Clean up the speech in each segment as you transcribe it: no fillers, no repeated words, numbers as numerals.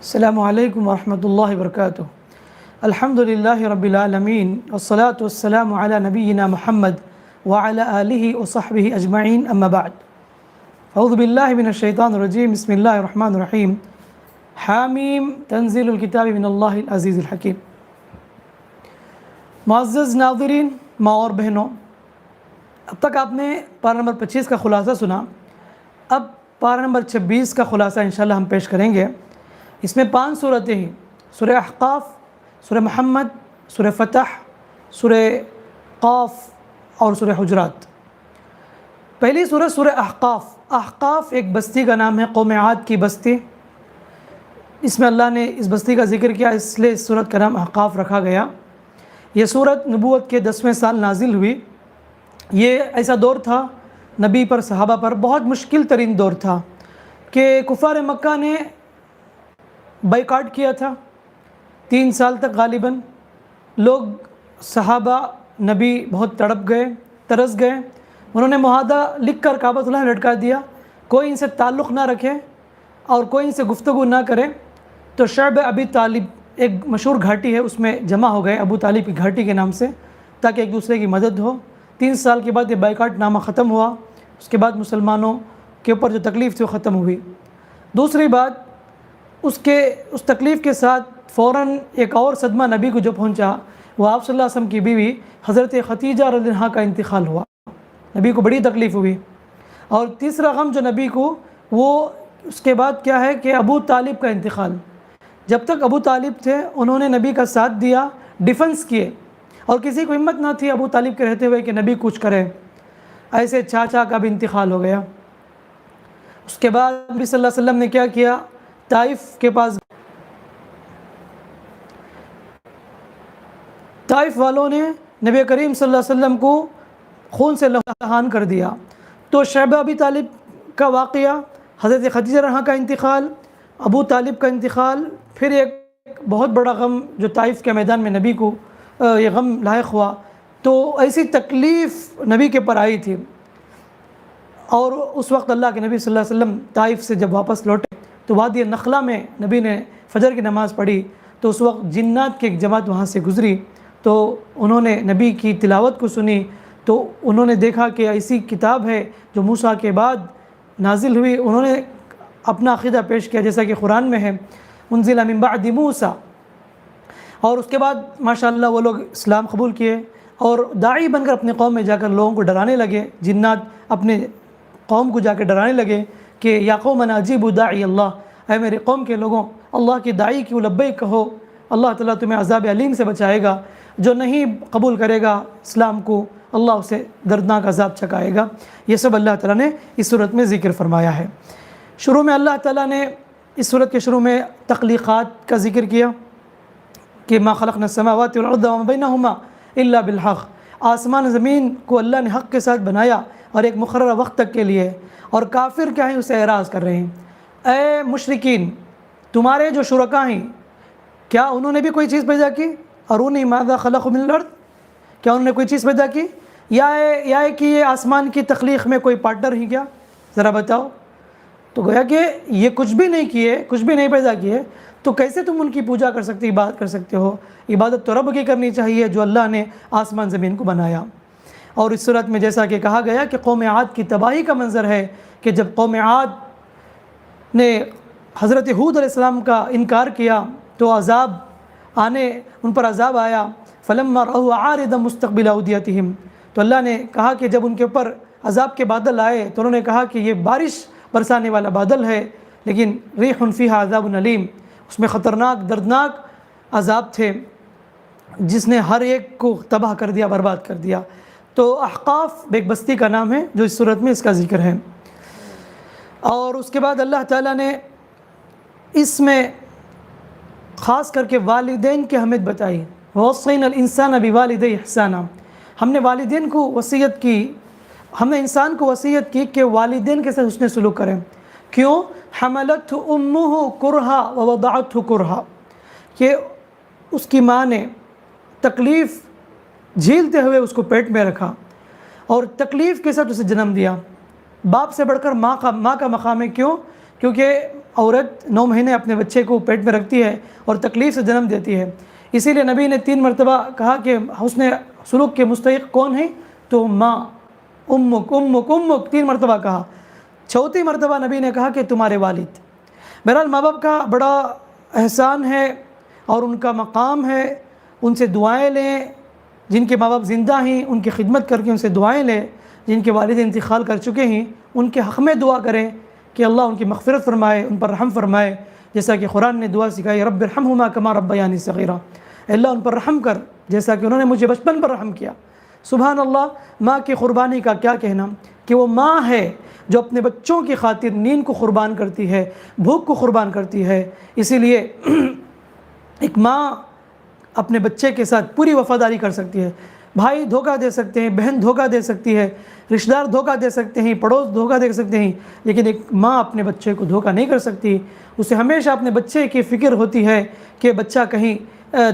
السلام علیکم ورحمۃ اللہ وبرکاتہ۔ الحمد للہ رب العالمین والصلاة والسلام علی نبینا محمد وعلی آلہ وصحبہ اجمعین، اما بعد۔ اعوذ باللہ من الشیطان الرجیم، بسم اللہ الرحمن الرحیم۔ حامیم، تنزیل الکتاب من اللہ العزیز الحکیم۔ معزز ناظرین، ماں اور بہنوں، اب تک آپ نے پارہ نمبر 25 کا خلاصہ سنا۔ اب پارہ نمبر 26 کا خلاصہ انشاءاللہ ہم پیش کریں گے۔ اس میں 5 صورتیں ہیں: سورہ احقاف، سورہ محمد، سورہ فتح، سورہ قاف اور سورہ حجرات۔ پہلی سورہ سورہ احقاف۔ احقاف ایک بستی کا نام ہے، قوم عاد کی بستی۔ اس میں اللہ نے اس بستی کا ذکر کیا، اس لیے اس سورت کا نام احقاف رکھا گیا۔ یہ سورت نبوت کے 10ویں سال نازل ہوئی۔ یہ ایسا دور تھا نبی پر، صحابہ پر بہت مشکل ترین دور تھا کہ کفار مکہ نے بائیکاٹ کیا تھا 3 سال تک۔ غالباً لوگ، صحابہ، نبی بہت تڑپ گئے، ترس گئے۔ انہوں نے معاہدہ لکھ کر کعبۃ اللہ لٹکا دیا، کوئی ان سے تعلق نہ رکھے اور کوئی ان سے گفتگو نہ کرے۔ تو شعب ابی طالب، ایک مشہور گھاٹی ہے، اس میں جمع ہو گئے ابو طالب کی گھاٹی کے نام سے، تاکہ ایک دوسرے کی مدد ہو۔ 3 سال کے بعد یہ بائیکاٹ نامہ ختم ہوا۔ اس کے بعد مسلمانوں کے اوپر جو تکلیف تھی وہ ختم ہوئی۔ دوسری بات، اس تکلیف کے ساتھ فوراً ایک اور صدمہ نبی کو جو پہنچا، وہ آپ صلی اللہ علیہ وسلم کی بیوی حضرت خدیجہ رضی اللہ عنہا کا انتقال ہوا۔ نبی کو بڑی تکلیف ہوئی۔ اور تیسرا غم جو نبی کو، وہ اس کے بعد کیا ہے کہ ابو طالب کا انتقال۔ جب تک ابو طالب تھے انہوں نے نبی کا ساتھ دیا، ڈیفنس کیے، اور کسی کو ہمت نہ تھی ابو طالب کے رہتے ہوئے کہ نبی کچھ کرے۔ ایسے چاچا کا بھی انتقال ہو گیا۔ اس کے بعد نبی صلی اللہ علیہ وسلم نے کیا کیا، طائف کے پاس، طائف والوں نے نبی کریم صلی اللہ علیہ وسلم کو خون سے لہان کر دیا۔ تو شعب ابی طالب کا واقعہ، حضرت خدیجہ رضی اللہ عنہا کا انتقال، ابو طالب کا انتقال، پھر ایک بہت بڑا غم جو طائف کے میدان میں نبی کو یہ غم لاحق ہوا۔ تو ایسی تکلیف نبی کے پر آئی تھی۔ اور اس وقت اللہ کے نبی صلی اللہ علیہ وسلم طائف سے جب واپس لوٹے تو وادی نخلہ میں نبی نے فجر کی نماز پڑھی، تو اس وقت جنات کی ایک جماعت وہاں سے گزری۔ تو انہوں نے نبی کی تلاوت کو سنی، تو انہوں نے دیکھا کہ ایسی کتاب ہے جو موسیٰ کے بعد نازل ہوئی۔ انہوں نے اپنا عقیدہ پیش کیا، جیسا کہ قرآن میں ہے، انزل من بعد موسیٰ۔ اور اس کے بعد ماشاءاللہ وہ لوگ اسلام قبول کیے اور داعی بن کر اپنے قوم میں جا کر لوگوں کو ڈرانے لگے۔ جنات اپنے قوم کو جا کے ڈرانے لگے کہ یا قومنا اجیبوا داعی اللہ، اے میرے قوم کے لوگوں، اللہ کے داعی کی لبیک کہو، اللہ تعالیٰ تمہیں عذاب علیم سے بچائے گا۔ جو نہیں قبول کرے گا اسلام کو، اللہ اسے دردناک عذاب چکائے گا۔ یہ سب اللہ تعالیٰ نے اس صورت میں ذکر فرمایا ہے۔ شروع میں اللہ تعالیٰ نے اس صورت کے شروع میں تخلیقات کا ذکر کیا کہ ما خلقنا السماوات والارض وما بینہما الا بالحق۔ آسمان زمین کو اللہ نے حق کے ساتھ بنایا اور ایک مقررہ وقت تک کے لیے، اور کافر کیا ہیں، اسے اعراض کر رہے ہیں۔ اے مشرکین، تمہارے جو شرکاء ہیں، کیا انہوں نے بھی کوئی چیز پیدا کی؟ ارونی ماذا خلقوا من الارض، کیا انہوں نے کوئی چیز پیدا کی؟ یا کہ یہ آسمان کی تخلیق میں کوئی پارٹنر ہی کیا؟ ذرا بتاؤ۔ تو گویا کہ یہ کچھ بھی نہیں کیے، کچھ بھی نہیں پیدا کیے، تو کیسے تم ان کی پوجا کر سکتے، عبادت کر سکتے ہو؟ عبادت تو رب کی کرنی چاہیے جو اللہ نے آسمان زمین کو بنایا۔ اور اس صورت میں جیسا کہ کہا گیا کہ قوم عاد کی تباہی کا منظر ہے کہ جب قوم عاد نے حضرت ہود علیہ السلام کا انکار کیا تو ان پر عذاب آیا۔ فلما رأوا عارضا مستقبل اودیتہم، تو اللہ نے کہا کہ جب ان کے اوپر عذاب کے بادل آئے تو انہوں نے کہا کہ یہ بارش برسانے والا بادل ہے، لیکن ریح فیہا عذاب علیم، اس میں خطرناک دردناک عذاب تھے جس نے ہر ایک کو تباہ کر دیا، برباد کر دیا۔ تو احقاف ایک بستی کا نام ہے جو اس صورت میں اس کا ذکر ہے۔ اور اس کے بعد اللہ تعالیٰ نے اس میں خاص کر کے والدین کی اہمیت بتائی۔ وَوَصَّيْنَا الْإِنسَانَ بِوَالِدَيْهِ إِحْسَانًا، ہم نے والدین کو وصیت کی، ہم نے انسان کو وصیت کی کہ والدین کے ساتھ حسن سلوک کریں۔ کیوں؟ حَمَلَتْهُ أُمُّهُ كُرْهًا وَوَضَعَتْهُ كُرْهًا، کہ اس کی ماں نے تکلیف جھیلتے ہوئے اس کو پیٹ میں رکھا اور تکلیف کے ساتھ اسے جنم دیا۔ باپ سے بڑھ کر ماں کا مقام ہے. کیوں؟ کیونکہ عورت 9 مہینے اپنے بچے کو پیٹ میں رکھتی ہے اور تکلیف سے جنم دیتی ہے. اسی لیے نبی نے 3 مرتبہ کہا کہ حسن سلوک کے مستحق کون ہیں؟ تو ماں، امک امک امک 3 مرتبہ کہا. 4تھی مرتبہ نبی نے کہا کہ تمہارے والد. بہرحال ماں باپ کا بڑا احسان ہے اور ان کا مقام ہے. ان سے دعائیں لیں. جن کے ماں باپ زندہ ہیں ان کی خدمت کر کے ان سے دعائیں لیں. جن کے والد انتقال کر چکے ہیں ان کے حق میں دعا کریں کہ اللہ ان کی مغفرت فرمائے، ان پر رحم فرمائے. جیسا کہ قرآن نے دعا سکھائی، رب ارحمہما کما ربیانی صغیرا، اللہ ان پر رحم کر جیسا کہ انہوں نے مجھے بچپن پر رحم کیا. سبحان اللہ، ماں کی قربانی کا کیا کہنا کہ وہ ماں ہے جو اپنے بچوں کی خاطر نیند کو قربان کرتی ہے، بھوک کو قربان کرتی ہے. اسی لیے ایک ماں اپنے بچے کے ساتھ پوری وفاداری کر سکتی ہے. بھائی دھوکہ دے سکتے ہیں، بہن دھوکہ دے سکتی ہے، رشتہ دار دھوکہ دے سکتے ہیں، پڑوس دھوکہ دے سکتے ہیں، لیکن ایک ماں اپنے بچے کو دھوکہ نہیں کر سکتی. اسے ہمیشہ اپنے بچے کی فکر ہوتی ہے کہ بچہ کہیں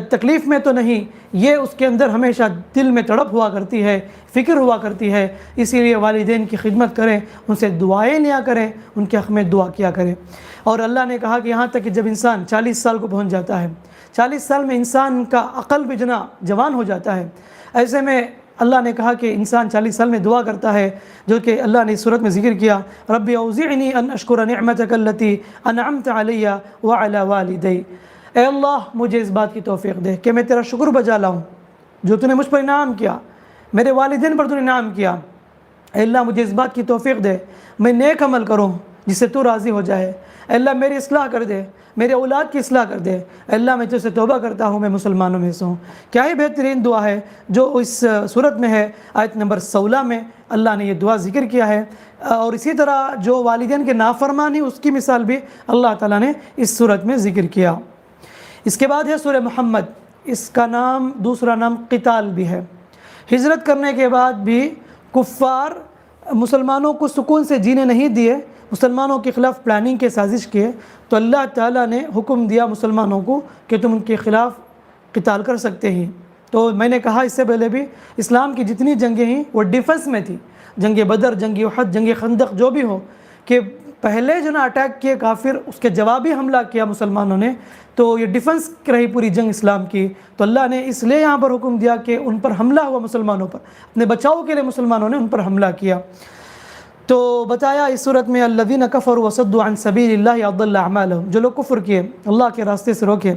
تکلیف میں تو نہیں. یہ اس کے اندر ہمیشہ دل میں تڑپ ہوا کرتی ہے، فکر ہوا کرتی ہے. اسی لیے والدین کی خدمت کریں، ان سے دعائیں لیا کریں، ان کے حق میں دعا کیا کریں. اور اللہ نے کہا کہ یہاں تک کہ جب انسان 40 سال کو پہنچ جاتا ہے، 40 سال میں انسان کا عقل بھی جوان ہو جاتا ہے. ایسے میں اللہ نے کہا کہ انسان 40 سال میں دعا کرتا ہے، جو کہ اللہ نے اس صورت میں ذکر کیا، رب اوزعنی ان اشکر نعمتک التی انعمت علی وعلی والدی. اے اللہ مجھے اس بات کی توفیق دے کہ میں تیرا شکر بجا لاؤں جو تو نے مجھ پر انعام کیا، میرے والدین پر تو نے انعام کیا. اے اللہ مجھے اس بات کی توفیق دے میں نیک عمل کروں جس سے تو راضی ہو جائے. اے اللہ میری اصلاح کر دے، میرے اولاد کی اصلاح کر دے. اے اللہ میں تجھ سے توبہ کرتا ہوں، میں مسلمانوں میں سے ہوں. کیا ہی بہترین دعا ہے جو اس صورت میں ہے. آیت نمبر 16 میں اللہ نے یہ دعا ذکر کیا ہے. اور اسی طرح جو والدین کے نافرمانی اس کی مثال بھی اللہ تعالیٰ نے اس صورت میں ذکر کیا. اس کے بعد ہے سورہ محمد. اس کا نام دوسرا نام قتال بھی ہے. ہجرت کرنے کے بعد بھی کفار مسلمانوں کو سکون سے جینے نہیں دیے، مسلمانوں کے خلاف پلاننگ کے سازش کیے. تو اللہ تعالیٰ نے حکم دیا مسلمانوں کو کہ تم ان کے خلاف قتال کر سکتے ہیں. تو میں نے کہا اس سے پہلے بھی اسلام کی جتنی جنگیں ہیں وہ ڈیفنس میں تھی. جنگ بدر، جنگ احد، جنگ خندق جو بھی ہو، کہ پہلے جو اٹیک کیے کافر، اس کے جوابی حملہ کیا مسلمانوں نے. تو یہ ڈیفنس رہی پوری جنگ اسلام کی. تو اللہ نے اس لیے یہاں پر حکم دیا کہ ان پر حملہ ہوا، مسلمانوں پر اپنے بچاؤ کے لیے مسلمانوں نے ان پر حملہ کیا. تو بتایا اس صورت میں الذین کفروا وصدوا عن سبیل اللہ اضل اعمالهم، جو لوگ کفر کیے، اللہ کے راستے سے روکے،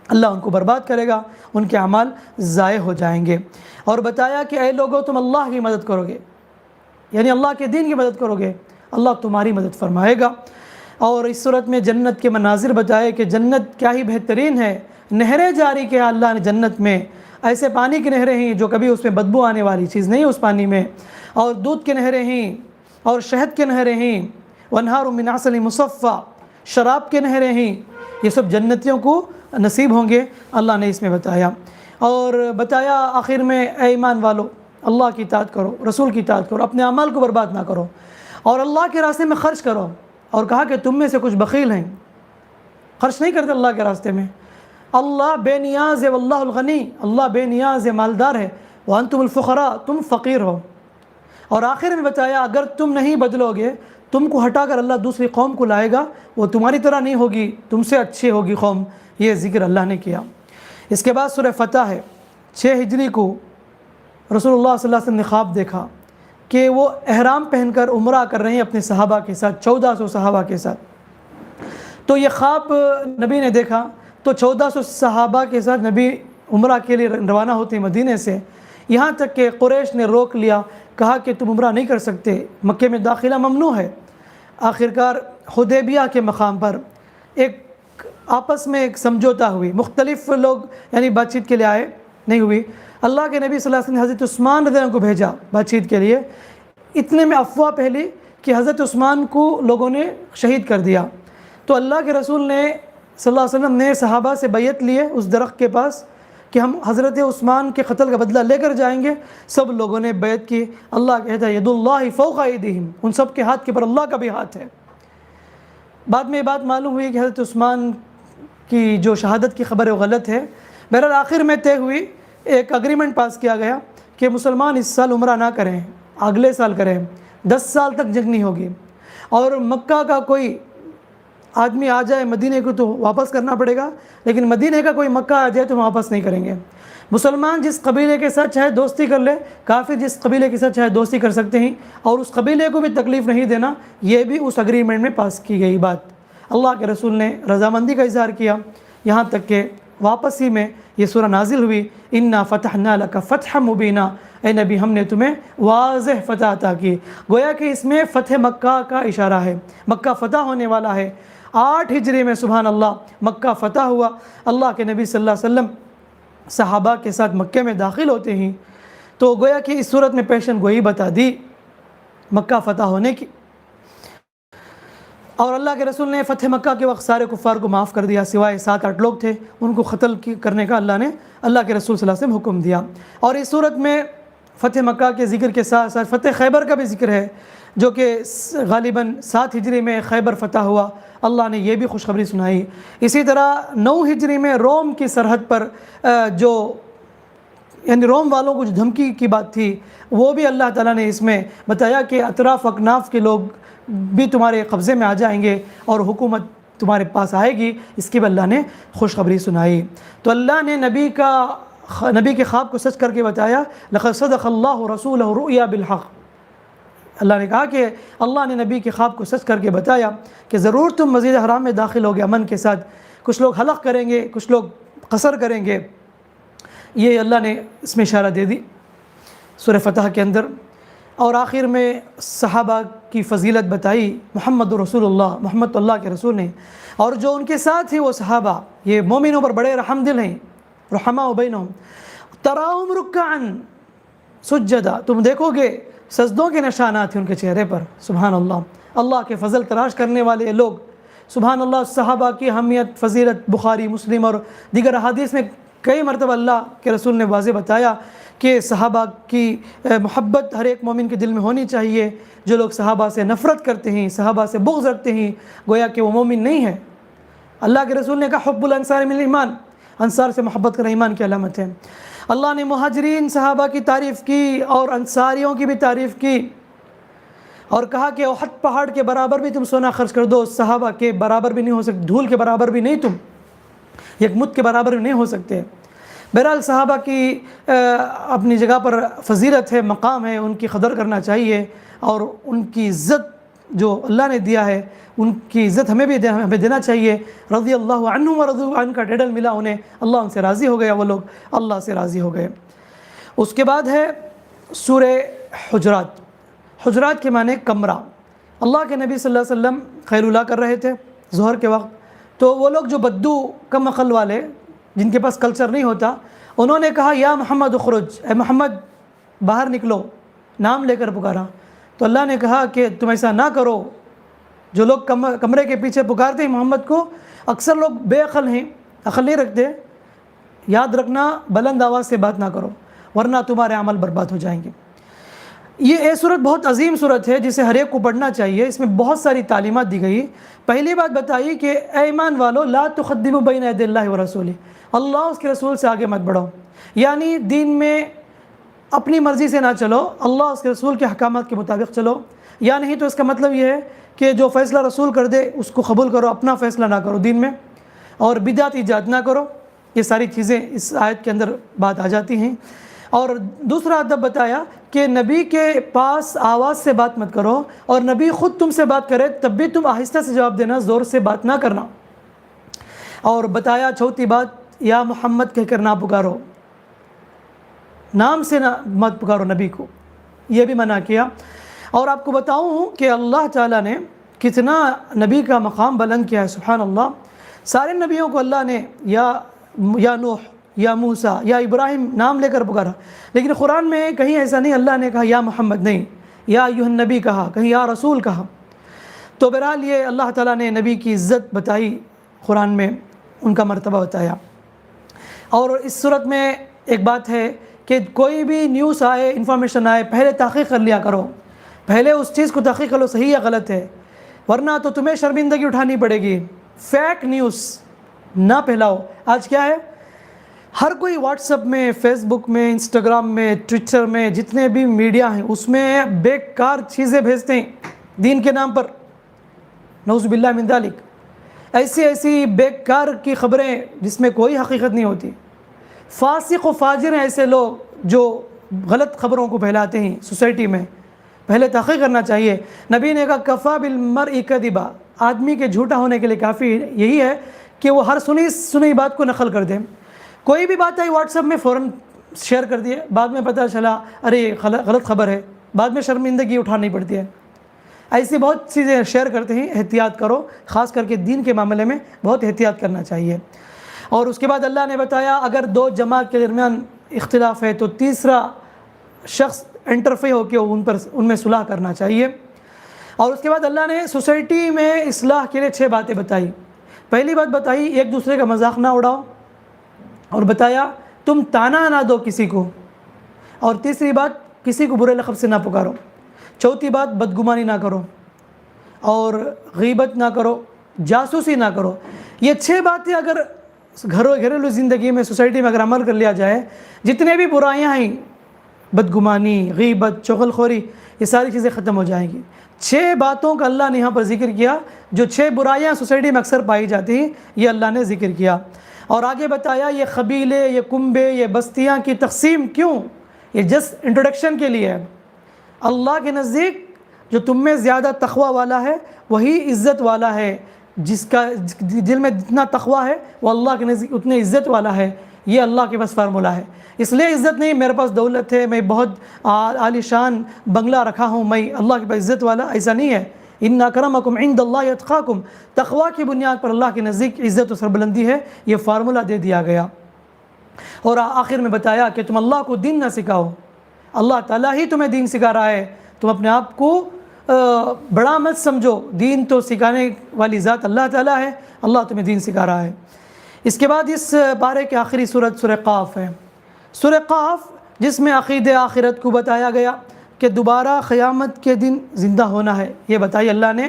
اللہ ان کو برباد کرے گا، ان کے اعمال ضائع ہو جائیں گے. اور بتایا کہ اے لوگو تم اللہ کی مدد کرو گے، یعنی اللہ کے دین کی مدد کرو گے، اللہ تمہاری مدد فرمائے گا. اور اس صورت میں جنت کے مناظر بتائے کہ جنت کیا ہی بہترین ہے. نہریں جاری کیا اللہ نے جنت میں، ایسے پانی کی نہریں ہیں جو کبھی اس میں بدبو آنے والی چیز نہیں اس پانی میں. اور دودھ کی نہریں ہیں اور شہد کے نہریں ہیں. وانہار من عسل مصفی، شراب کے نہریں ہیں. یہ سب جنتیوں کو نصیب ہوں گے، اللہ نے اس میں بتایا. اور بتایا آخر میں اے ایمان والو اللہ کی اطاعت کرو، رسول کی اطاعت کرو، اپنے اعمال کو برباد نہ کرو اور اللہ کے راستے میں خرچ کرو. اور کہا کہ تم میں سے کچھ بخیل ہیں، خرچ نہیں کرتے اللہ کے راستے میں. اللہ بے نیاز ہے واللہ الغنی، اللہ بے نیاز ہے، مالدار ہے. وانتم الفقراء، تم فقیر ہو. اور آخر میں بتایا اگر تم نہیں بدلو گے، تم کو ہٹا کر اللہ دوسری قوم کو لائے گا، وہ تمہاری طرح نہیں ہوگی، تم سے اچھی ہوگی قوم. یہ ذکر اللہ نے کیا. اس کے بعد سورہ فتح ہے. 6 ہجری کو رسول اللہ صلی اللہ علیہ وسلم نے خواب دیکھا کہ وہ احرام پہن کر عمرہ کر رہے ہیں اپنے صحابہ کے ساتھ، 1400 صحابہ کے ساتھ. تو یہ خواب نبی نے دیکھا تو 1400 صحابہ کے ساتھ نبی عمرہ کے لیے روانہ ہوتے ہیں مدینے سے. یہاں تک کہ قریش نے روک لیا، کہا کہ تم عمرہ نہیں کر سکتے، مکے میں داخلہ ممنوع ہے. آخرکار حدیبیہ کے مقام پر ایک آپس میں ایک سمجھوتا ہوئی، مختلف لوگ یعنی بات چیت کے لیے آئے، نہیں ہوئی. اللہ کے نبی صلی اللہ علیہ وسلم نے حضرت عثمان رضی اللہ عنہ کو بھیجا بات چیت کے لیے. اتنے میں افواہ پھیلی کہ حضرت عثمان کو لوگوں نے شہید کر دیا. تو اللہ کے رسول نے صلی اللہ علیہ وسلم نے صحابہ سے بیعت لیے اس درخت کے پاس کہ ہم حضرت عثمان کے قتل کا بدلہ لے کر جائیں گے. سب لوگوں نے بیعت کی. اللہ کہتا ہے ید اللہ فوق ایدیہم، ان سب کے ہاتھ کے پر اللہ کا بھی ہاتھ ہے. بعد میں یہ بات معلوم ہوئی کہ حضرت عثمان کی جو شہادت کی خبر ہے وہ غلط ہے. بہرحال آخر میں طے ہوئی، ایک اگریمنٹ پاس کیا گیا کہ مسلمان اس سال عمرہ نہ کریں، اگلے سال کریں. 10 سال تک جنگ نہیں ہوگی، اور مکہ کا کوئی آدمی آ جائے مدینے کو تو واپس کرنا پڑے گا، لیکن مدینے کا کوئی مکہ آ جائے تو واپس نہیں کریں گے۔ مسلمان جس قبیلے کے ساتھ چاہے دوستی کر لے، کافر جس قبیلے کے ساتھ چاہے دوستی کر سکتے ہیں، اور اس قبیلے کو بھی تکلیف نہیں دینا، یہ بھی اس اگریمنٹ میں پاس کی گئی بات۔ اللہ کے رسول نے رضامندی کا اظہار کیا، یہاں تک کہ واپسی میں یہ سورہ نازل ہوئی، انا فتحنا لک فتحا مبینا، اے نبی ہم نے تمہیں واضح فتح عطا کی۔ گویا کہ اس میں فتح مکہ کا اشارہ ہے، مکہ فتح ہونے والا ہے۔ 8 ہجری میں سبحان اللہ مکہ فتح ہوا، اللہ کے نبی صلی اللہ علیہ وسلم صحابہ کے ساتھ مکہ میں داخل ہوتے ہیں، تو گویا کہ اس صورت میں پیشن گوئی بتا دی مکہ فتح ہونے کی۔ اور اللہ کے رسول نے فتح مکہ کے وقت سارے کفار کو معاف کر دیا، سوائے 7-8 لوگ تھے، ان کو قتل کرنے کا اللہ کے رسول صلی اللہ علیہ وسلم حکم دیا۔ اور اس صورت میں فتح مکہ کے ذکر کے ساتھ ساتھ فتح خیبر کا بھی ذکر ہے، جو کہ غالباً 7 ہجری میں خیبر فتح ہوا، اللہ نے یہ بھی خوشخبری سنائی۔ اسی طرح 9 ہجری میں روم کی سرحد پر جو یعنی روم والوں کو جو دھمکی کی بات تھی، وہ بھی اللہ تعالیٰ نے اس میں بتایا کہ اطراف اکناف کے لوگ بھی تمہارے قبضے میں آ جائیں گے اور حکومت تمہارے پاس آئے گی، اس کی بھی اللہ نے خوشخبری سنائی۔ تو اللہ نے نبی کے خواب کو سچ کر کے بتایا، لقد صدق اللہ رسولہ الرؤیا بالحق۔ اللہ نے کہا کہ اللہ نے نبی کے خواب کو سچ کر کے بتایا کہ ضرور تم مسجد حرام میں داخل ہوگے امن کے ساتھ، کچھ لوگ حلق کریں گے، کچھ لوگ قصر کریں گے، یہ اللہ نے اس میں اشارہ دے دی سورہ فتح کے اندر۔ اور آخر میں صحابہ کی فضیلت بتائی، محمد رسول اللہ، محمد اللہ کے رسول ہیں، اور جو ان کے ساتھ ہیں وہ صحابہ یہ مومنوں پر بڑے رحم دل ہیں، رحماء بینہم، تراہم رکعن سجدا، تم دیکھو گے سجدوں کے نشانات ہیں ان کے چہرے پر، سبحان اللہ، اللہ کے فضل تلاش کرنے والے لوگ، سبحان اللہ۔ صحابہ کی اہمیت، فضیلت بخاری، مسلم اور دیگر احادیث میں کئی مرتبہ اللہ کے رسول نے واضح بتایا کہ صحابہ کی محبت ہر ایک مومن کے دل میں ہونی چاہیے۔ جو لوگ صحابہ سے نفرت کرتے ہیں، صحابہ سے بغض رکھتے ہیں، گویا کہ وہ مومن نہیں ہے۔ اللہ کے رسول نے کہا حب الانصار من ایمان، انصار سے محبت کرنا ایمان کی علامت ہے۔ اللہ نے مہاجرین صحابہ کی تعریف کی اور انصاریوں کی بھی تعریف کی، اور کہا کہ احد پہاڑ کے برابر بھی تم سونا خرچ کر دو، صحابہ کے برابر بھی نہیں ہو سکتے، دھول کے برابر بھی نہیں، تم ایک مد کے برابر بھی نہیں ہو سکتے۔ بہرحال صحابہ کی اپنی جگہ پر فضیلت ہے، مقام ہے، ان کی قدر کرنا چاہیے، اور ان کی عزت جو اللہ نے دیا ہے ان کی عزت ہمیں بھی دینا چاہیے۔ رضی اللہ عنہم ورضوا عنہ کا ٹائٹل ملا انہیں، اللہ ان سے راضی ہو گیا، وہ لوگ اللہ سے راضی ہو گئے۔ اس کے بعد ہے سورہ حجرات۔ حجرات کے معنی کمرہ۔ اللہ کے نبی صلی اللہ علیہ وسلم خیلولہ کر رہے تھے ظہر کے وقت، تو وہ لوگ جو بدو کم عقل والے جن کے پاس کلچر نہیں ہوتا، انہوں نے کہا یا محمد اخرج، اے محمد باہر نکلو، نام لے کر پکارا۔ تو اللہ نے کہا کہ تم ایسا نہ کرو، جو لوگ کمرے کے پیچھے پکارتے ہیں محمد کو، اکثر لوگ بے عقل ہیں، عقل نہیں رکھتے، یاد رکھنا بلند آواز سے بات نہ کرو ورنہ تمہارے عمل برباد ہو جائیں گے۔ یہ صورت بہت عظیم صورت ہے جسے ہر ایک کو پڑھنا چاہیے، اس میں بہت ساری تعلیمات دی گئی۔ پہلی بات بتائی کہ اے ایمان والو لا تقدموا بین یدی اللہ ورسولہ، اللہ اس کے رسول سے آگے مت بڑھو، یعنی دین میں اپنی مرضی سے نہ چلو، اللہ اس کے رسول کے احکامات کے مطابق چلو، یا نہیں تو اس کا مطلب یہ ہے کہ جو فیصلہ رسول کر دے اس کو قبول کرو، اپنا فیصلہ نہ کرو دین میں، اور بدعت ایجاد نہ کرو۔ یہ ساری چیزیں اس آیت کے اندر بات آ جاتی ہیں۔ اور دوسرا ادب بتایا کہ نبی کے پاس آواز سے بات مت کرو، اور نبی خود تم سے بات کرے تب بھی تم آہستہ سے جواب دینا، زور سے بات نہ کرنا۔ اور بتایا چوتھی بات، یا محمد کہہ کر نہ پکارو، نام سے نہ مت پکارو نبی کو، یہ بھی منع کیا۔ اور آپ کو بتاؤں کہ اللہ تعالیٰ نے کتنا نبی کا مقام بلند کیا ہے، سبحان اللہ۔ سارے نبیوں کو اللہ نے یا نوح، یا موسیٰ، یا ابراہیم نام لے کر پکارا، لیکن قرآن میں کہیں ایسا نہیں اللہ نے کہا یا محمد، نہیں، یا ایھا النبی کہا، کہیں یا رسول کہا۔ تو بہرحال یہ اللہ تعالیٰ نے نبی کی عزت بتائی، قرآن میں ان کا مرتبہ بتایا۔ اور اس صورت میں ایک بات ہے کہ کوئی بھی نیوز آئے، انفارمیشن آئے، پہلے تحقیق کر لیا کرو، پہلے اس چیز کو تحقیق کرو صحیح یا غلط ہے، ورنہ تو تمہیں شرمندگی اٹھانی پڑے گی۔ فیک نیوز نہ پھیلاؤ۔ آج کیا ہے، ہر کوئی واٹس ایپ میں، فیس بک میں، انسٹاگرام میں، ٹویٹر میں، جتنے بھی میڈیا ہیں اس میں بیکار چیزیں بھیجتے ہیں دین کے نام پر، نعوذ باللہ من ذالک، ایسی بیکار کی خبریں جس میں کوئی حقیقت نہیں ہوتی۔ فاسق و فاجر ہیں ایسے لوگ جو غلط خبروں کو پھیلاتے ہیں سوسائٹی میں، پہلے تحقیق کرنا چاہیے۔ نبی نے کہا کفا بالمرء کذبا، آدمی کے جھوٹا ہونے کے لیے کافی یہی ہے کہ وہ ہر سنی بات کو نقل کر دیں۔ کوئی بھی بات آئی واٹس ایپ میں فوراً شیئر کر دیے، بعد میں پتہ چلا ارے یہ غلط خبر ہے، بعد میں شرمندگی اٹھانی پڑتی ہے۔ ایسی بہت چیزیں شیئر کرتے ہیں، احتیاط کرو، خاص کر کے دین کے معاملے میں بہت احتیاط کرنا چاہیے۔ اور اس کے بعد اللہ نے بتایا اگر دو جماعت کے درمیان اختلاف ہے تو تیسرا شخص انٹرفیئر ہو کے ان میں صلح کرنا چاہیے۔ اور اس کے بعد اللہ نے سوسائٹی میں اصلاح کے لیے 6 باتیں بتائی۔ پہلی بات بتائی ایک دوسرے کا مذاق نہ اڑاؤ، اور بتایا تم تانا نہ دو کسی کو، اور تیسری بات کسی کو برے لقب سے نہ پکارو، چوتھی بات بدگمانی نہ کرو، اور غیبت نہ کرو، جاسوسی نہ کرو۔ یہ 6 باتیں اگر گھریلو زندگی میں، سوسائٹی میں اگر عمل کر لیا جائے، جتنے بھی برائیاں ہیں، بدگمانی، غیبت، چغل خوری، یہ ساری چیزیں ختم ہو جائیں گی۔ 6 باتوں کا اللہ نے یہاں پر ذکر کیا، جو 6 برائیاں سوسائٹی میں اکثر پائی جاتی ہیں، یہ اللہ نے ذکر کیا۔ اور آگے بتایا یہ قبیلے، یہ کنبے، یہ بستیاں کی تقسیم کیوں؟ یہ جسٹ انٹروڈکشن کے لیے ہے۔ اللہ کے نزدیک جو تم میں زیادہ تقوی والا ہے وہی عزت والا ہے، جس کا دل میں جتنا تقوی ہے وہ اللہ کے نزدیک اتنے عزت والا ہے۔ یہ اللہ کے پاس فارمولہ ہے۔ اس لیے عزت نہیں میرے پاس دولت ہے، میں بہت عالی شان بنگلہ رکھا ہوں، میں اللہ کے پاس عزت والا، ایسا نہیں ہے۔ ان اکرمکم عند اللہ اتقاکم، تقوی کی بنیاد پر اللہ کے نزدیک عزت و سربلندی ہے، یہ فارمولہ دے دیا گیا۔ اور آخر میں بتایا کہ تم اللہ کو دین نہ سکھاؤ، اللہ تعالیٰ ہی تمہیں دین سکھا رہا ہے، تم اپنے آپ کو بڑا مت سمجھو، دین تو سکھانے والی ذات اللہ تعالیٰ ہے، اللہ تمہیں دین سکھا رہا ہے۔ اس کے بعد اس بارے کے آخری سورت سورہ قاف ہے، سورہ قاف جس میں عقیدہ آخرت کو بتایا گیا کہ دوبارہ قیامت کے دن زندہ ہونا ہے، یہ بتائی اللہ نے۔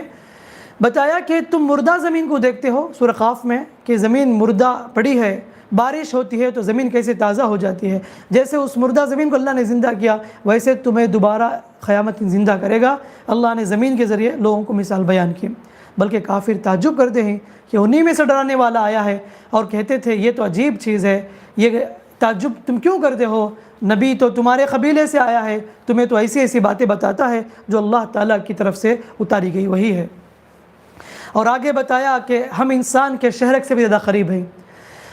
بتایا کہ تم مردہ زمین کو دیکھتے ہو سورہ قاف میں کہ زمین مردہ پڑی ہے، بارش ہوتی ہے تو زمین کیسے تازہ ہو جاتی ہے، جیسے اس مردہ زمین کو اللہ نے زندہ کیا ویسے تمہیں دوبارہ قیامت زندہ کرے گا۔ اللہ نے زمین کے ذریعے لوگوں کو مثال بیان کی، بلکہ کافر تعجب کرتے ہیں کہ انہی میں سے ڈرانے والا آیا ہے، اور کہتے تھے یہ تو عجیب چیز ہے، یہ تعجب تم کیوں کرتے ہو؟ نبی تو تمہارے قبیلے سے آیا ہے، تمہیں تو ایسی باتیں بتاتا ہے جو اللہ تعالیٰ کی طرف سے اتاری گئی وہی ہے۔ اور آگے بتایا کہ ہم انسان کے شہرک سے بھی زیادہ قریب ہیں،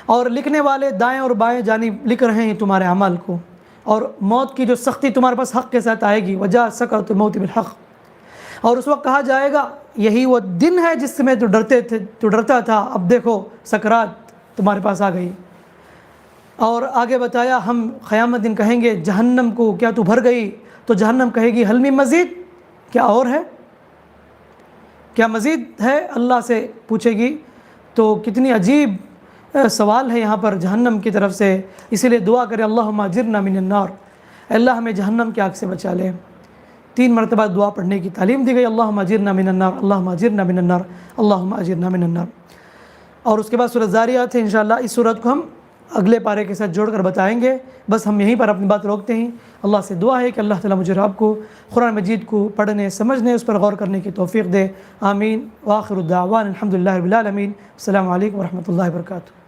اور لکھنے والے دائیں اور بائیں جانب لکھ رہے ہیں تمہارے عمل کو، اور موت کی جو سختی تمہارے پاس حق کے ساتھ آئے گی، وجاء سکرۃ الموت بالحق، اور اس وقت کہا جائے گا یہی وہ دن ہے جس میں تو ڈرتا تھا، اب دیکھو سکرات تمہارے پاس آ گئی۔ اور آگے بتایا ہم قیامت دن کہیں گے جہنم کو کیا تو بھر گئی؟ تو جہنم کہے گی حل من مزید، کیا اور ہے، کیا مزید ہے، اللہ سے پوچھے گی۔ تو کتنی عجیب سوال ہے یہاں پر جہنم کی طرف سے، اسی لیے دعا کرے اللہم اجرنا من النار، اللہ ہمیں جہنم کی آگ سے بچا لے۔ 3 مرتبہ دعا پڑھنے کی تعلیم دی گئی، اللہم اجرنا من النار، اللہم اجرنا من النار، اللہم اجرنا من النار۔ اور اس کے بعد سورۃ ذاریات ہے، انشاءاللہ اس سورت کو ہم اگلے پارے کے ساتھ جوڑ کر بتائیں گے۔ بس ہم یہیں پر اپنی بات روکتے ہیں۔ اللہ سے دعا ہے کہ اللہ تعالیٰ مجھے اور آپ کو قرآن مجید کو پڑھنے، سمجھنے، اس پر غور کرنے کی توفیق دے، آمین۔ وآخر الدعوان الحمد للہ رب العالمین۔ السلام علیکم ورحمۃ اللہ وبرکاتہ۔